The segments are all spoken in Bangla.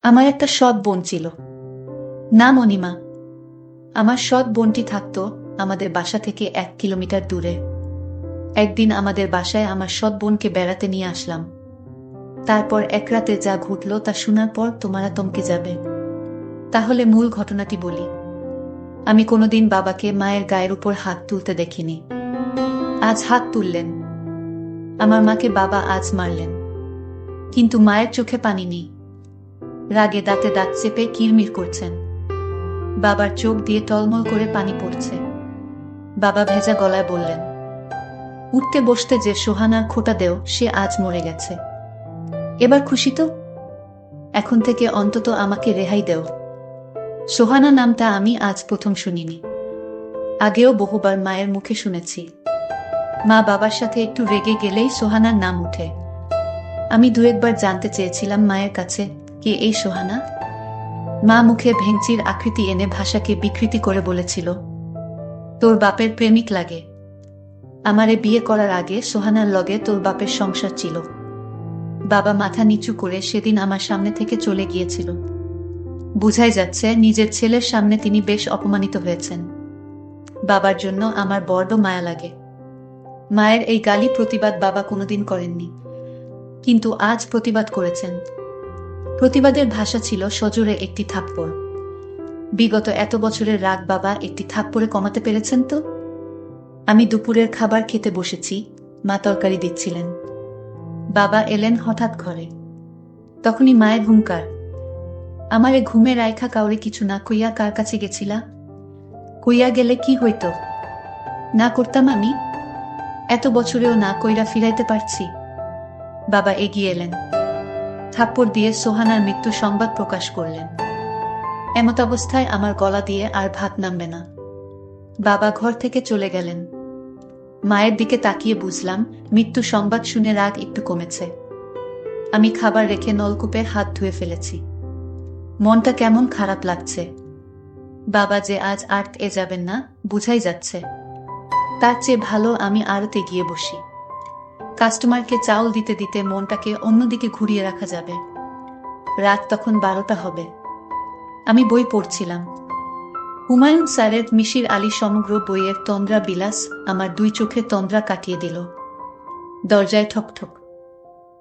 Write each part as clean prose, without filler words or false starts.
আমার একটা সৎ বোন ছিল, নাম অনিমা। আমার সৎ বোনটি থাকতো আমাদের বাসা থেকে 1 কিলোমিটার দূরে। একদিন আমাদের বাসায় আমার সৎ বোনকে বেড়াতে নিয়ে আসলাম। তারপর এক রাতে যা ঘটল তা শোনার পর তোমারা থমকে যাবে। তাহলে মূল ঘটনাটি বলি। আমি কোনোদিন বাবাকে মায়ের গায়ের উপর হাত তুলতে দেখিনি। আজ হাত তুললেন। আমার মাকে বাবা আজ মারলেন, কিন্তু মায়ের চোখে পানি নেই। রাগে দাঁতে দাঁত চেপে কিরমির করছেন। বাবার চোখ দিয়ে টলমল করে পানি পড়ছে। বাবা ভেজা গলায় বললেন, উঠতে বসতে যে সোহানার খোঁটা দেও সে আজ মরে গেছে। এবার খুশি তো? এখন থেকে অন্তত আমাকে রেহাই দেও। সোহানা নামটা আমি আজ প্রথম শুনিনি। আগেও বহুবার মায়ের মুখে শুনেছি। মা বাবার সাথে একটু রেগে গেলেই সোহানার নাম উঠে। আমি দু একবার জানতে চেয়েছিলাম মায়ের কাছে, কে এই সোহানা? মা মুখে ভেঙচির আকৃতি এনে ভাষাকে বিকৃতি করে বলেছিল, তোর বাপের প্রেমিক লাগে। আমারে বিয়ে করার আগে সোহানার লগে তোর বাপের সংসার ছিল। বাবা মাথা নিচু করে সেদিন আমার সামনে থেকে চলে গিয়েছিল। বুঝাই যাচ্ছে নিজের ছেলের সামনে তিনি বেশ অপমানিত হয়েছেন। বাবার জন্য আমার বড্ড মায়া লাগে। মায়ের এই গালি প্রতিবাদ বাবা কোনোদিন করেননি, কিন্তু আজ প্রতিবাদ করেছেন। প্রতিবাদের ভাষা ছিল সজোরে একটি থাপ্পড়। বিগত এত বছরের রাগ বাবা একটি থাপ্পড়ে কমাতে পেরেছেন তো? আমি দুপুরের খাবার খেতে বসেছি, মা তরকারি দিচ্ছিলেন। বাবা এলেন হঠাৎ ঘরে। তখনই মায়ের হুঙ্কার, আমারে ঘুমে রাইখা কাউরে কিছু না কইয়া কার কাছে গেছিলা? কইয়া গেলে কি হইত? না করতাম আমি? এত বছরেও না কইরা ফিরাইতে পারছি? বাবা এগিয়ে এলেন, থাপ্পড় দিয়ে সোহানার মৃত্যু সংবাদ প্রকাশ করলেন। এমত অবস্থায় আমার গলা দিয়ে আর ভাত নামবে না। বাবা ঘর থেকে চলে গেলেন। মায়ের দিকে তাকিয়ে বুঝলাম মৃত্যু সংবাদ শুনে রাগ একটু কমেছে। আমি খাবার রেখে নলকূপে হাত ধুয়ে ফেলেছি। মনটা কেমন খারাপ লাগছে। বাবা যে আজ আর যাবেন না বুঝাই যাচ্ছে। তার চেয়ে ভালো আমি আড়তে গিয়ে বসি। কাস্টমারকে চাউল দিতে দিতে মনটাকে অন্যদিকে ঘুরিয়ে রাখা যাবে। রাত তখন 12টা হবে। আমি বই পড়ছিলাম। হুমায়ুন স্যারের মিশির আলী সমগ্র বইয়ের তন্দ্রা বিলাস আমার দুই চোখে তন্দ্রা কাটিয়ে দিল। দরজায় ঠকঠক।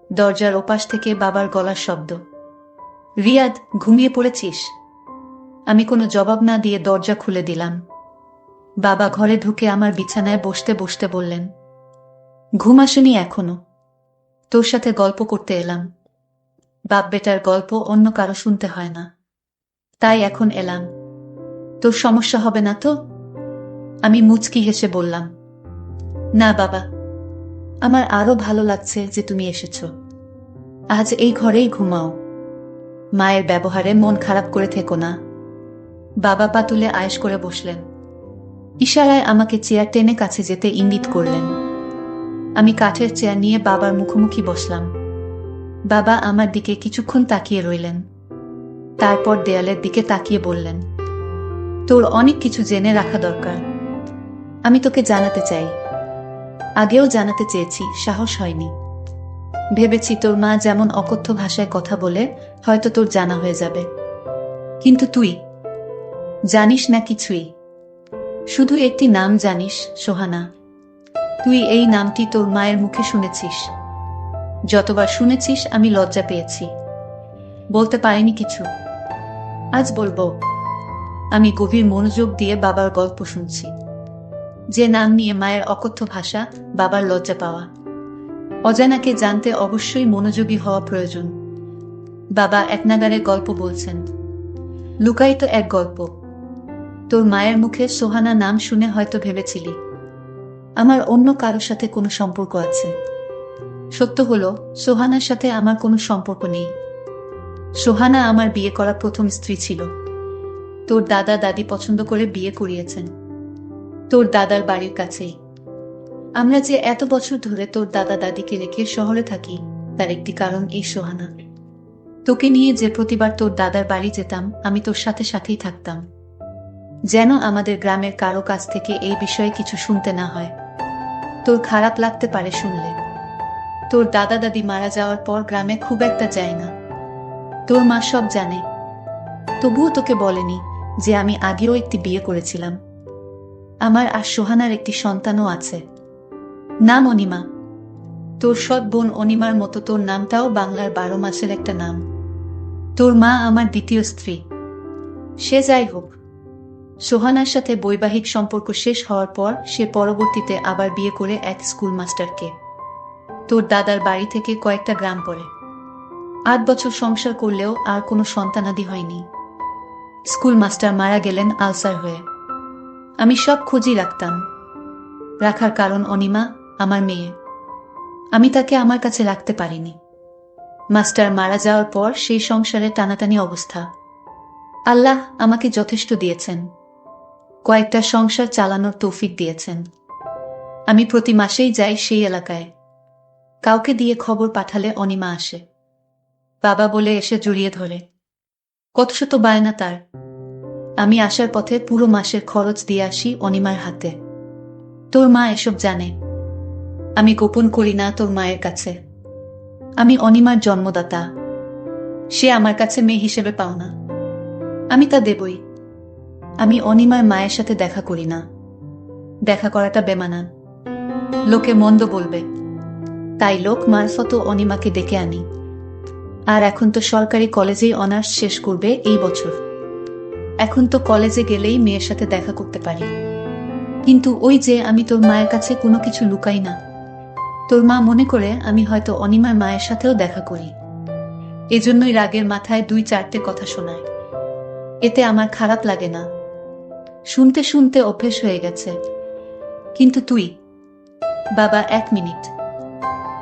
দরজার ওপাশ থেকে বাবার গলার শব্দ, রিয়াদ, ঘুমিয়ে পড়েছিস? আমি কোনো জবাব না দিয়ে দরজা খুলে দিলাম। বাবা ঘরে ঢুকে আমার বিছানায় বসতে বসতে বললেন, ঘুম আসেনি এখনো? তোর সাথে গল্প করতে এলাম। বাপ বেটার গল্প অন্য কারো শুনতে হয় না, তাই এখন এলাম। তোর সমস্যা হবে না তো? আমি মুচকি হেসে বললাম, না বাবা, আমার আরো ভালো লাগছে যে তুমি এসেছো। আজ এই ঘরেই ঘুমাও। মায়ের ব্যবহারে মন খারাপ করে থেকো না। বাবা পা তুলে আয়েশ করে বসলেন। ইশারায় আমাকে চেয়ার টেনে কাছে যেতে ইঙ্গিত করলেন। আমি কাঠের চেয়ার নিয়ে বাবার মুখোমুখি বসলাম। বাবা আমার দিকে কিছুক্ষণ তাকিয়ে রইলেন। তারপর দেয়ালের দিকে তাকিয়ে বললেন, তোর অনেক কিছু জেনে রাখা দরকার। আমি তোকে জানাতে চাই। আগেও জানাতে চেয়েছি, সাহস হয়নি। ভেবেছি তোর মা যেমন অকথ্য ভাষায় কথা বলে হয়তো তোর জানা হয়ে যাবে, কিন্তু তুই জানিস না কিছুই। শুধু একটি নাম জানিস, সোহানা। তুই এই নামটি তোর মায়ের মুখে শুনেছিস। যতবার শুনেছিস আমি লজ্জা পেয়েছি, বলতে পারিনি কিছু। আজ বলবো। আমি গভীর মনোযোগ দিয়ে বাবার গল্প শুনছি। যে নাম নিয়ে মায়ের অকথ্য ভাষা, বাবার লজ্জা পাওয়া। অজানাকে জানতে অবশ্যই মনোযোগী হওয়া প্রয়োজন। বাবা একনাগারে গল্প বলছেন। লুকায়িত এক গল্প। তোর মায়ের মুখে সোহানা নাম শুনে হয়তো ভেবেছিলি আমার অন্য কারো সাথে কোনো সম্পর্ক আছে। সত্য হলো, সোহানার সাথে আমার কোনো সম্পর্ক নেই। সোহানা আমার বিয়ে করা প্রথম স্ত্রী ছিল। তোর দাদা দাদি পছন্দ করে বিয়ে করিয়েছেন, তোর দাদার বাড়ির কাছেই। আমরা যে এত বছর ধরে তোর দাদা দাদিকে রেখে শহরে থাকি তার একটি কারণ এই সোহানা। তোকে নিয়ে যে প্রতিবার তোর দাদার বাড়ি যেতাম আমি তোর সাথে সাথেই থাকতাম, যেন আমাদের গ্রামের কারো কাছ থেকে এই বিষয়ে কিছু শুনতে না হয়। তোর খারাপ লাগতে পারে শুনলে। তোর দাদা দাদি মারা যাওয়ার পর গ্রামে খুব একটা যায় না। তোর মা সব জানে, তবুও তোকে বলেনি যে আমি আগেও একটি বিয়ে করেছিলাম। আমার আর সোহানার একটি সন্তানও আছে, নাম অনিমা। তোর সৎ বোন অনিমার মতো তোর নামটাও বাংলার 12 মাসের একটা নাম। তোর মা আমার দ্বিতীয় স্ত্রী। সে যাই হোক, সোহানার সাথে বৈবাহিক সম্পর্ক শেষ হওয়ার পর সে পরবর্তীতে আবার বিয়ে করে এক স্কুল মাস্টারকে। তোর দাদার বাড়ি থেকে কয়েকটা গ্রাম পরে 8 বছর সংসার করলেও আর কোনো সন্তানাদি হয়নি। স্কুল মাস্টার মারা গেলেন আলসার হয়ে। আমি সব খোঁজই রাখতাম, রাখার কারণ অনিমা আমার মেয়ে। আমি তাকে আমার কাছে রাখতে পারিনি। মাস্টার মারা যাওয়ার পর সেই সংসারে টানাটানি অবস্থা। আল্লাহ আমাকে যথেষ্ট দিয়েছেন, কয়েকটা সংসার চালানোর তৌফিক দিয়েছেন। আমি প্রতি মাসেই যাই সেই এলাকায়। কাউকে দিয়ে খবর পাঠালে অনিমা আসে। বাবা বলে এসে জড়িয়ে ধরে। কত শত বায়না তার। আমি আসার পথে পুরো মাসের খরচ দিয়ে আসি অনিমার হাতে। তোর মা এসব জানে। আমি গোপন করি না তোর মায়ের কাছে। আমি অনিমার জন্মদাতা। সে আমার কাছে মেয়ে হিসেবে পাও না, আমি তা দেবই। আমি অনিমার মায়ের সাথে দেখা করি না। দেখা করাটা বেমানান, লোকে মন্দ বলবে। তাই লোক মারফত অনিমাকে ডেকে আনি। আর এখন তো সরকারি কলেজেই অনার্স শেষ করবে এই বছর। এখন তো কলেজে গেলেই মেয়ের সাথে দেখা করতে পারি। কিন্তু ওই যে আমি তোর মায়ের কাছে কোনো কিছু লুকাই না। তোর মা মনে করে আমি হয়তো অনিমার মায়ের সাথেও দেখা করি। এজন্যই রাগের মাথায় 2-4টে কথা শোনায়। এতে আমার খারাপ লাগে না, শুনতে শুনতে অভ্যেস হয়ে গেছে। কিন্তু তুই বাবা, 1 মিনিট।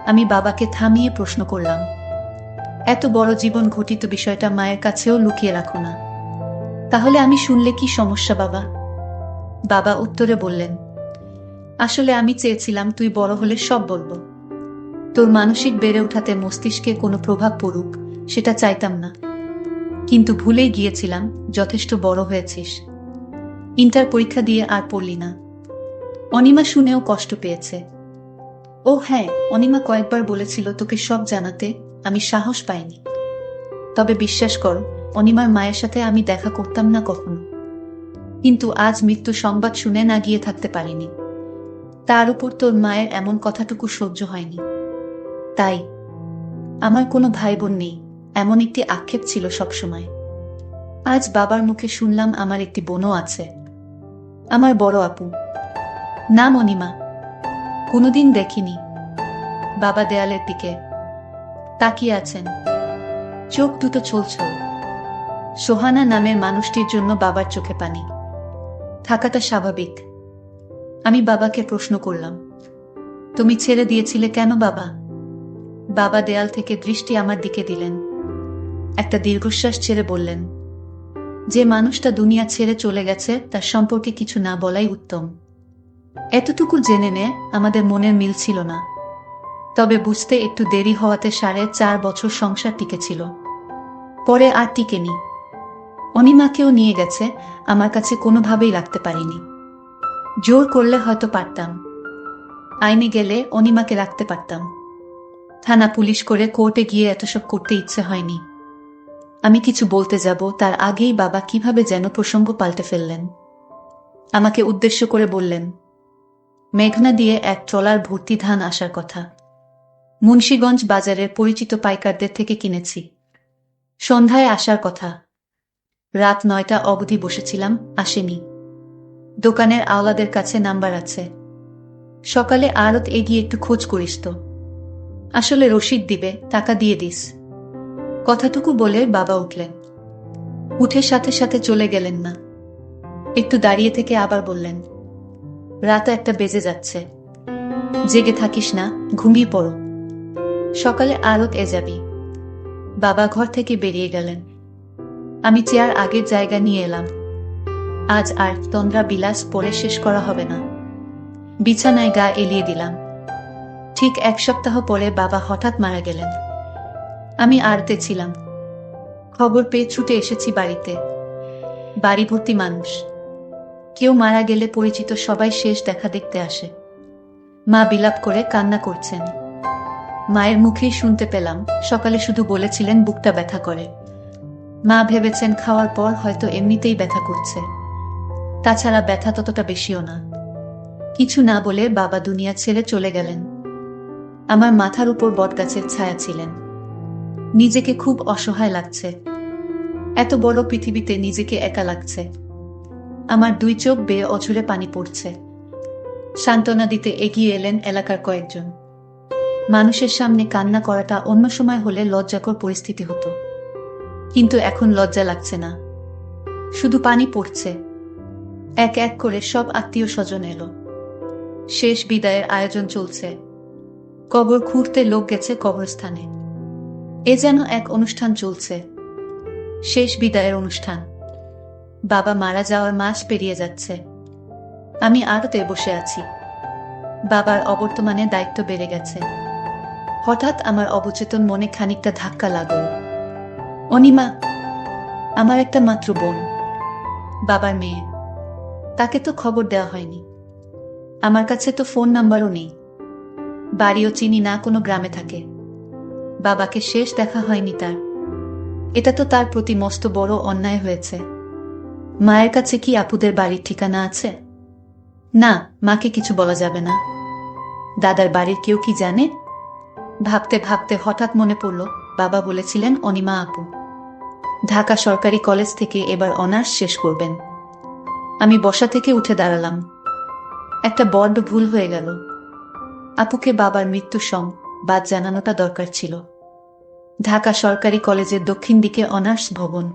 আমি বাবাকে থামিয়ে প্রশ্ন করলাম, এত বড় জীবন ঘটিত বিষয়টা মায়ের কাছেও লুকিয়ে রাখো না, তাহলে আমি শুনলে কি সমস্যা বাবা? বাবা উত্তরে বললেন, আসলে আমি চেয়েছিলাম তুই বড় হলে সব বলবো। তোর মানসিক বেড়ে ওঠাতে মস্তিষ্কে কোনো প্রভাব পড়ুক সেটা চাইতাম না। কিন্তু ভুলেই গিয়েছিলাম যথেষ্ট বড় হয়েছিস। ইন্টার পরীক্ষা দিয়ে আর পড়লি না। অনিমা শুনেও কষ্ট পেয়েছে। ও হ্যাঁ, অনিমা কয়েকবার বলেছিল তোকে সব জানাতে, আমি সাহস পাইনি। তবে বিশ্বাস কর, অনিমার মায়ের সাথে আমি দেখা করতাম না কখনো। কিন্তু আজ মৃত্যু সংবাদ শুনে না গিয়ে থাকতে পারিনি। তার উপর তোর মায়ের এমন কথাটুকু সহ্য হয়নি। তাই আমার কোনো ভাই বোন নেই, এমন একটি আক্ষেপ ছিল সবসময়। আজ বাবার মুখে শুনলাম আমার একটি বোনও আছে, আমার বড় আপু, নাম অনিমা। কোনোদিন দেখিনি। বাবা দেয়ালের দিকে তাকিয়ে আছেন, চোখ দুটো ছলছল। সোহানা নামের মানুষটির জন্য বাবার চোখে পানি। থাকাটা স্বাভাবিক। আমি বাবাকে প্রশ্ন করলাম, তুমি ছেড়ে দিয়েছিলে কেন বাবা? বাবা দেয়াল থেকে দৃষ্টি আমার দিকে দিলেন। একটা দীর্ঘশ্বাস ছেড়ে বললেন, যে মানুষটা দুনিয়া ছেড়ে চলে গেছে তার সম্পর্কে কিছু না বলাই উত্তম। এতটুকু জেনে নে আমাদের মনের মিল ছিল না, তবে বুঝতে একটু দেরি হওয়াতে 4.5 বছর সংসার টিকেছিল। পরে আর টিকেনি। অনিমাকেও নিয়ে গেছে, আমার কাছে কোনোভাবেই রাখতে পারিনি। জোর করলে হয়তো পারতাম। আইনে গেলে অনিমাকে রাখতে পারতাম। থানা পুলিশ করে কোর্টে গিয়ে এতসব করতে ইচ্ছে হয়নি। আমি কিছু বলতে যাব তার আগেই বাবা কিভাবে যেন প্রসঙ্গ পাল্টে ফেললেন। আমাকে উদ্দেশ্য করে বললেন, মেঘনা দিয়ে এক ট্রলার ভর্তি ধান আসার কথা। মুন্সিগঞ্জ বাজারের পরিচিত পাইকারদের থেকে কিনেছি। সন্ধ্যায় আসার কথা। রাত 9টা অবধি বসেছিলাম, আসেনি। দোকানের আওলাদের কাছে নাম্বার আছে। সকালে আড়ত এগিয়ে একটু খোঁজ করিস তো। আসলে রসিদ দিবে, টাকা দিয়ে দিস। কথাটুকু বলে বাবা উঠলেন। উঠে সাথে সাথে চলে গেলেন না, একটু দাঁড়িয়ে থেকে আবার বললেন, রাত 1টা বেজে যাচ্ছে, জেগে থাকিস না, ঘুমিয়ে পড়ো, সকালে আড়ত যাবি। বাবা ঘর থেকে বেরিয়ে গেলেন। আমি চেয়ার আগের জায়গা নিয়ে এলাম। আজ আর তন্দ্রা বিলাস পরে শেষ করা হবে না। বিছানায় গা এলিয়ে দিলাম। ঠিক 1 সপ্তাহ পরে বাবা হঠাৎ মারা গেলেন। আমি আড়তে ছিলাম। খবর পেয়ে ছুটে এসেছি বাড়িতে। বাড়ি ভর্তি মানুষ। কেউ মারা গেলে পরিচিত সবাই শেষ দেখা দেখতে আসে। মা বিলাপ করে কান্না করছেন। মায়ের মুখেই শুনতে পেলাম, সকালে শুধু বলেছিলেন বুকটা ব্যথা করে, মা ভেবেছেন খাওয়ার পর হয়তো এমনিতেই ব্যথা করছে, তাছাড়া ব্যথা ততটা বেশিও না। কিছু না বলে বাবা দুনিয়া ছেড়ে চলে গেলেন। আমার মাথার উপর বটগাছের ছায়া ছিলেন। নিজেকে খুব অসহায় লাগছে। এত বড় পৃথিবীতে নিজেকে একা লাগছে। আমার দুই চোখ বেয়ে অঝরে পানি পড়ছে। সান্ত্বনা দিতে এগিয়ে এলেন এলাকার কয়েকজন। মানুষের সামনে কান্না করাটা অন্য সময় হলে লজ্জাকর পরিস্থিতি হতো, কিন্তু এখন লজ্জা লাগছে না, শুধু পানি পড়ছে। এক এক করে সব আত্মীয় স্বজন এলো। শেষ বিদায়ের আয়োজন চলছে। কবর খুঁড়তে লোক গেছে কবরস্থানে। এ যেন এক অনুষ্ঠান চলছে, শেষ বিদায়ের অনুষ্ঠান। বাবা মারা যাওয়ার মাস পেরিয়ে যাচ্ছে। আমি আড়তে বসে আছি। বাবার অবর্তমানে দায়িত্ব বেড়ে গেছে। হঠাৎ আমার অবচেতন মনে খানিকটা ধাক্কা লাগল। অনিমা, আমার একটা মাত্র বোন, বাবার মেয়ে। তাকে তো খবর দেওয়া হয়নি। আমার কাছে তো ফোন নাম্বারও নেই। বাড়িও চিনি না, কোনো গ্রামে থাকে। বাবাকে শেষ দেখা হয়নি তার। এটা তো তার প্রতি মস্ত বড় অন্যায় হয়েছে। মায়ের কাছে কি আপুদের বাড়ির ঠিকানা আছে? না, মাকে কিছু বলা যাবে না। দাদার বাড়ির কেউ কি জানে? ভাবতে ভাবতে হঠাৎ মনে পড়ল, বাবা বলেছিলেন অনিমা আপু ঢাকা সরকারি কলেজ থেকে এবার অনার্স শেষ করবেন। আমি বসা থেকে উঠে দাঁড়ালাম। একটা বড্ড ভুল হয়ে গেল। আপুকে বাবার মৃত্যুর সংবাদ জানানোটা দরকার ছিল। ঢাকা সরকারি কলেজের দক্ষিণ দিকে অনার্স ভবন।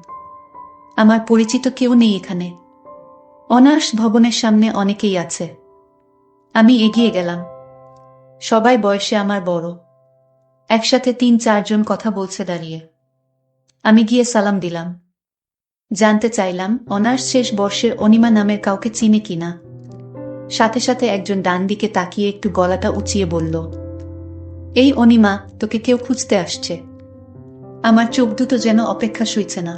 আমার পরিচিত কেউ নেই এখানে। অনার্স ভবনের সামনে অনেকেই আছে। আমি এগিয়ে গেলাম। সবাই বয়সে আমার বড়। একসাথে ৩-৪ জন কথা বলছে দাঁড়িয়ে। আমি গিয়ে সালাম দিলাম। জানতে চাইলাম অনার্স শেষ বর্ষের অনিমা নামের কাউকে চিনে কিনা। সাথে সাথে একজন ডান দিকে তাকিয়ে একটু গলাটা উঁচিয়ে বলল, এই অনিমা, তোকে কেউ খুঁজতে আসছে। আমার চোখ দুটো যেন অপেক্ষা সইছে না।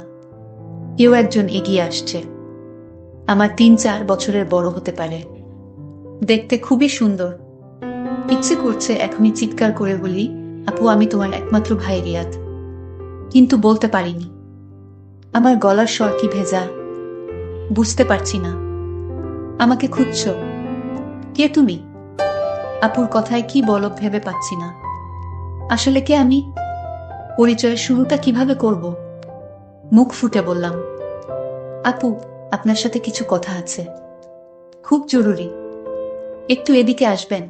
কেউ একজন এগিয়ে আসছে। আমার ৩-৪ বছরের বড় হতে পারে। দেখতে খুবই সুন্দর। ইচ্ছে করছে এখনই চিৎকার করে বলি, আপু আমি তোমার একমাত্র ভাই রিয়াদ। কিন্তু বলতে পারিনি। আমার গলার স্বর কি ভেজা, বুঝতে পারছি না। আমাকে খুঁজছ? কে তুমি? আপুর কথায় কি বলো ভেবে পাচ্ছি না। আসলে কে আমি? পরিচয়ের শুরুটা কিভাবে করব? মুখ ফুটে বললাম, আপু আপনার সাথে কিছু কথা আছে, খুব জরুরি। একটু এদিকে আসবেন?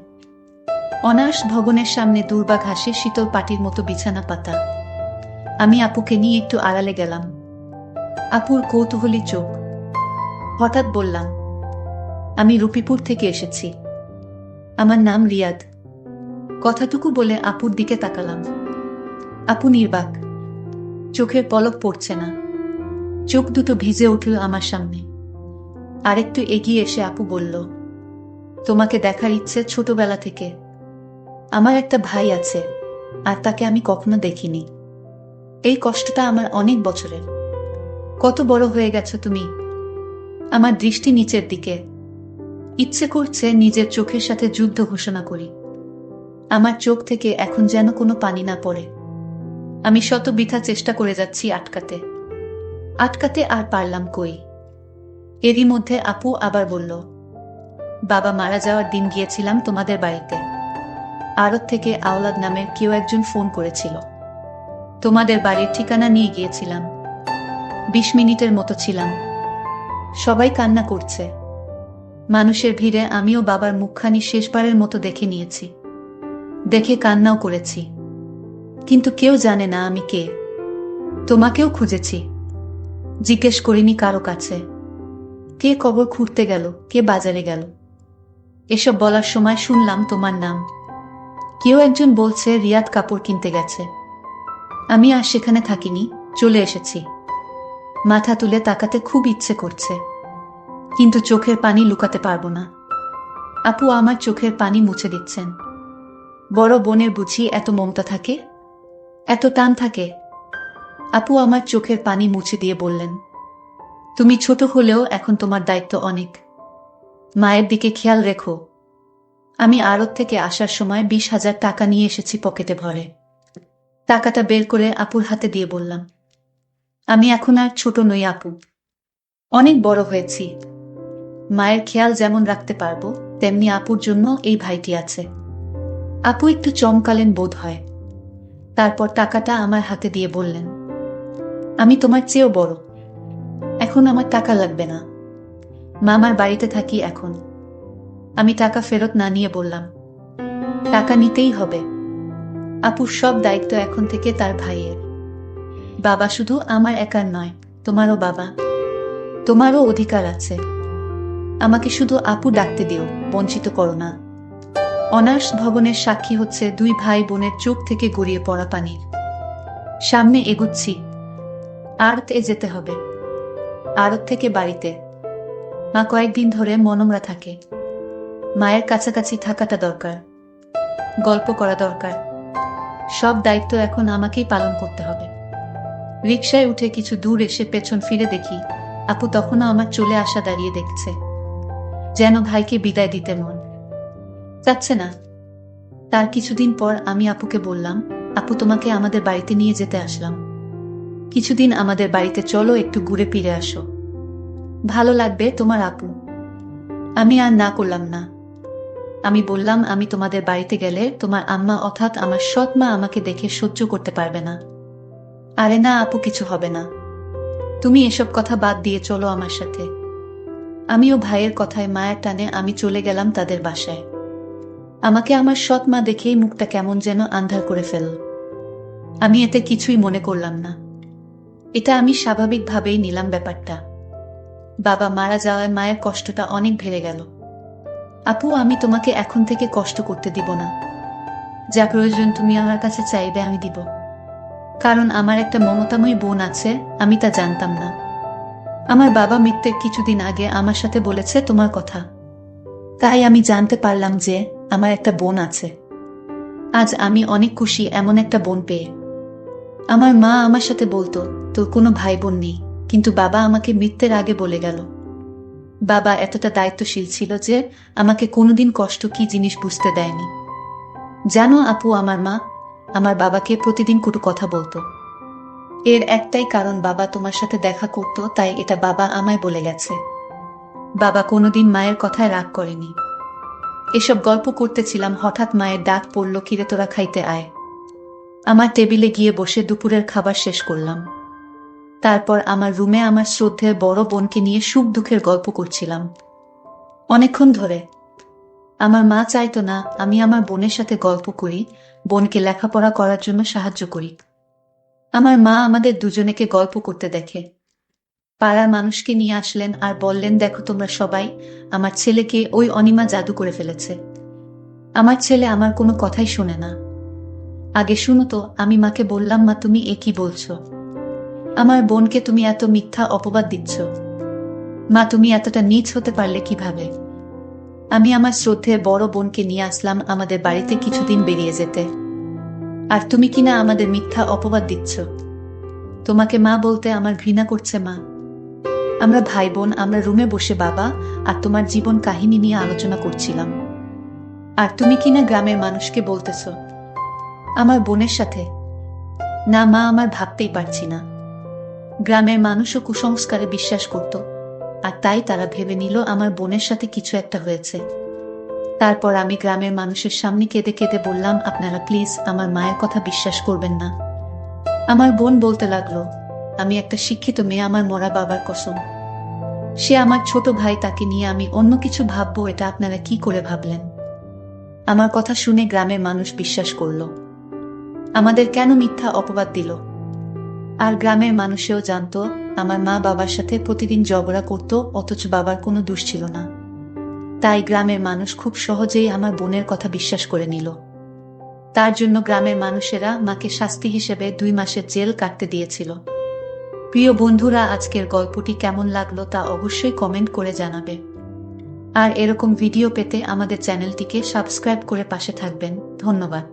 অনার্স ভবনের সামনে দূর্বা ঘাসে শীতল পাটির মতো বিছানা পাতা। আমি আপুকে নিয়ে একটু আড়ালে গেলাম। আপুর কৌতূহলী চোখ। হঠাৎ বললাম, আমি রূপীপুর থেকে এসেছি। আমার নাম রিয়াদ। কথাটুকু বলে আপুর দিকে তাকালাম। আপু নির্বাক, চোখের পলক পড়ছে না। চোখ দুটো ভিজে উঠল আমার সামনে। আরেকটু এগিয়ে এসে আপু বলল, তোমাকে দেখার ইচ্ছে ছোটবেলা থেকে। আমার একটা ভাই আছে, আর তাকে আমি কখনো দেখিনি। এই কষ্টটা আমার অনেক বছরের। কত বড় হয়ে গেছো তুমি। আমার দৃষ্টি নিচের দিকে। ইচ্ছে করছে নিজের চোখের সাথে যুদ্ধ ঘোষণা করি। আমার চোখ থেকে এখন যেন কোনো পানি না পড়ে। আমি শত বৃথা চেষ্টা করে যাচ্ছি আটকাতে। আটকাতে আর পারলাম কই। এরই মধ্যে আপু আবার বলল, বাবা মারা যাওয়ার দিন গিয়েছিলাম তোমাদের বাড়িতে। আড়ত থেকে আওলাদ নামের কেউ একজন ফোন করেছিল। তোমাদের বাড়ির ঠিকানা নিয়ে গিয়েছিলাম। ২০ মিনিটের মতো ছিলাম। সবাই কান্না করছে। মানুষের ভিড়ে আমিও বাবার মুখখানি শেষবারের মতো দেখে নিয়েছি। দেখে কান্নাও করেছি। কিন্তু কেউ জানে না আমি কে। তোমাকেও খুঁজেছি। জিজ্ঞেস করিনি কারো কাছে। কে কবর খুঁড়তে গেল, কে বাজারে গেল। এসব বলার সময় শুনলাম তোমার নাম। কেউ একজন বলছে রিয়াদ কাপড় কিনতে গেছে। আমি আর সেখানে থাকিনি, চলে এসেছি। মাথা তুলে তাকাতে খুব ইচ্ছে করছে, কিন্তু চোখের পানি লুকাতে পারবো না। আপু আমার চোখের পানি মুছে দিচ্ছেন। বড় বোনের বুঝি এত মমতা থাকে, এত টান থাকে? আপু আমার চোখের পানি মুছে দিয়ে বললেন, তুমি ছোট হলেও এখন তোমার দায়িত্ব অনেক। মায়ের দিকে খেয়াল রেখো। আমি আড়ত থেকে আসার সময় ২০,০০০ টাকা নিয়ে এসেছি পকেটে ভরে। টাকাটা বের করে আপুর হাতে দিয়ে বললাম, আমি এখন আর ছোট নই আপু, অনেক বড় হয়েছি। মায়ের খেয়াল যেমন রাখতে পারবো, তেমনি আপুর জন্য এই ভাইটি আছে। আপু একটু চমকালেন বোধ হয়। তারপর টাকাটা আমার হাতে দিয়ে বললেন, আমি তোমার চেয়েও বড়, এখন আমার টাকা লাগবে না। মামার বাড়িতে থাকি এখন। আমি টাকা ফেরত না নিয়ে বললাম, টাকা নিতেই হবে। আপুর সব দায়িত্ব এখন থেকে তার ভাইয়ের। বাবা শুধু আমার একার নয়, তোমারও বাবা, তোমারও অধিকার আছে। আমাকে শুধু আপু ডাকতে দিও, বঞ্চিত করো না। অনার্স ভবনের সাক্ষী হচ্ছে দুই ভাই বোনের চোখ থেকে গড়িয়ে পড়া পানির। সামনে এগুচ্ছি। আড়তে যেতে হবে, আড়ত থেকে বাড়িতে। মা কয়েকদিন ধরে মনমরা থাকে। মায়ের কাছাকাছি থাকাটা দরকার, গল্প করা দরকার। সব দায়িত্ব এখন আমাকেই পালন করতে হবে। রিকশায় উঠে কিছু দূর এসে পেছন ফিরে দেখি আপু তখনও আমার চলে আসা দাঁড়িয়ে দেখছে, যেন ভাইকে বিদায় দিতে মন চাচ্ছে না। তার কিছুদিন পর আমি আপুকে বললাম, আপু তোমাকে আমাদের বাড়িতে নিয়ে যেতে আসলাম। কিছুদিন আমাদের বাড়িতে চলো, একটু ঘুরে ফিরে আসো, ভালো লাগবে তোমার আপু। আমি আর না করলাম না। আমি বললাম, আমি তোমাদের বাড়িতে গেলে তোমার আম্মা অর্থাৎ আমার সৎ মা আমাকে দেখে সহ্য করতে পারবে না। আরে না আপু, কিছু হবে না, তুমি এসব কথা বাদ দিয়ে চলো আমার সাথে। আমিও ভাইয়ের কথায় মায়ের টানে আমি চলে গেলাম তাদের বাসায়। আমাকে আমার সৎ মা দেখেই মুখটা কেমন যেন আন্ধার করে ফেলল। আমি এতে কিছুই মনে করলাম না। এটা আমি স্বাভাবিকভাবেই নিলাম ব্যাপারটা। বাবা মারা যাওয়ায় মায়ের কষ্টটা অনেক বেড়ে গেল। আপু, আমি তোমাকে এখন থেকে কষ্ট করতে দিব না। যা প্রয়োজন তুমি আমার কাছে চাইবে, আমি দিব। কারণ আমার একটা মমতাময়ী বোন আছে, আমি তা জানতাম না। আমার বাবা মৃত্যুর কিছুদিন আগে আমার সাথে বলেছে তোমার কথা, তাই আমি জানতে পারলাম যে আমার একটা বোন আছে। আজ আমি অনেক খুশি এমন একটা বোন পেয়ে। আমার মা আমার সাথে বলতো তোর কোনো ভাই বোন নেই, কিন্তু বাবা আমাকে মৃত্যুর আগে বলে গেল। বাবা এতটা দায়িত্বশীল ছিল যে আমাকে কোনোদিন কষ্ট কি জিনিস বুঝতে দেয়নি। জানো আপু, আমার মা আমার বাবাকে প্রতিদিন কটু কথা বলতো। এর একটাই কারণ, বাবা তোমার সাথে দেখা করত, তাই এটা বাবা আমায় বলে গেছে। বাবা কোনোদিন মায়ের কথায় রাগ করেনি। এসব গল্প করতেছিলাম, হঠাৎ মায়ের ডাক পড়ল, কিরে তোরা খাইতে আয়। আমার টেবিলে গিয়ে বসে দুপুরের খাবার শেষ করলাম। তারপর আমার রুমে আমার শ্রদ্ধেয় বড় বোনকে নিয়ে সুখ দুঃখের গল্প করছিলাম অনেকক্ষণ ধরে। আমার মা চাইতো না আমি আমার বোনের সাথে গল্প করি, বোনকে লেখাপড়া করার জন্য সাহায্য করি। আমার মা আমাদের দুজনেকে গল্প করতে দেখে। পাড়ার মানুষকে নিয়ে আসলেন আর বললেন, দেখো তোমরা সবাই, আমার ছেলেকে ওই অনিমা জাদু করে ফেলেছে। আমার ছেলে আমার কোনো কথাই শোনে না। আগে শুনো তো, আমি মাকে বললাম, মা তুমি এ কি বলছো? আমার বোনকে তুমি এত মিথ্যা অপবাদ দিচ্ছ। মা তুমি এতটা নীচ হতে পারলে কিভাবে? আমি আমার শ্রদ্ধেয় বড় বোনকে নিয়ে আসলাম আমাদের বাড়িতে কিছুদিন বেরিয়ে যেতে, আর তুমি কিনা আমাদের মিথ্যা অপবাদ দিচ্ছ। তোমাকে মা বলতে আমার ঘৃণা করছে মা। আমরা ভাই বোন, আমরা রুমে বসে বাবা আর তোমার জীবন কাহিনী নিয়ে আলোচনা করছিলাম, আর তুমি কিনা গ্রামের মানুষকে বলতেছ আমার বোনের সাথে। না মা, আমার ভাবতেই পারছি না। গ্রামের মানুষও কুসংস্কারে বিশ্বাস করত, আর তাই তারা ভেবে নিল আমার বোনের সাথে কিছু একটা হয়েছে। তারপর আমি গ্রামের মানুষের সামনে কেঁদে কেঁদে বললাম, আপনারা প্লিজ আমার মায়ের কথা বিশ্বাস করবেন না। আমার বোন বলতে লাগলো, আমি একটা শিক্ষিত মেয়ে, আমার মরা বাবার কসম। সে আমার ছোট ভাই, তাকে নিয়ে আমি অন্য কিছু ভাববো, এটা আপনারা কি করে ভাবলেন? আমার কথা শুনে গ্রামের মানুষ বিশ্বাস করলো। আমাদের কেন মিথ্যা অপবাদ দিল? আর গ্রামের মানুষেও জানতো আমার মা বাবার সাথে প্রতিদিন ঝগড়া করত, অথচ বাবার কোনো দোষ ছিল না। তাই গ্রামের মানুষ খুব সহজেই আমার বোনের কথা বিশ্বাস করে নিল। তার জন্য গ্রামের মানুষেরা মাকে শাস্তি হিসেবে 2 মাসের জেল কাটতে দিয়েছিল। প্রিয় বন্ধুরা, আজকের গল্পটি কেমন লাগলো তা অবশ্যই কমেন্ট করে জানাবে। আর এরকম ভিডিও পেতে আমাদের চ্যানেলটিকে সাবস্ক্রাইব করে পাশে থাকবেন। ধন্যবাদ।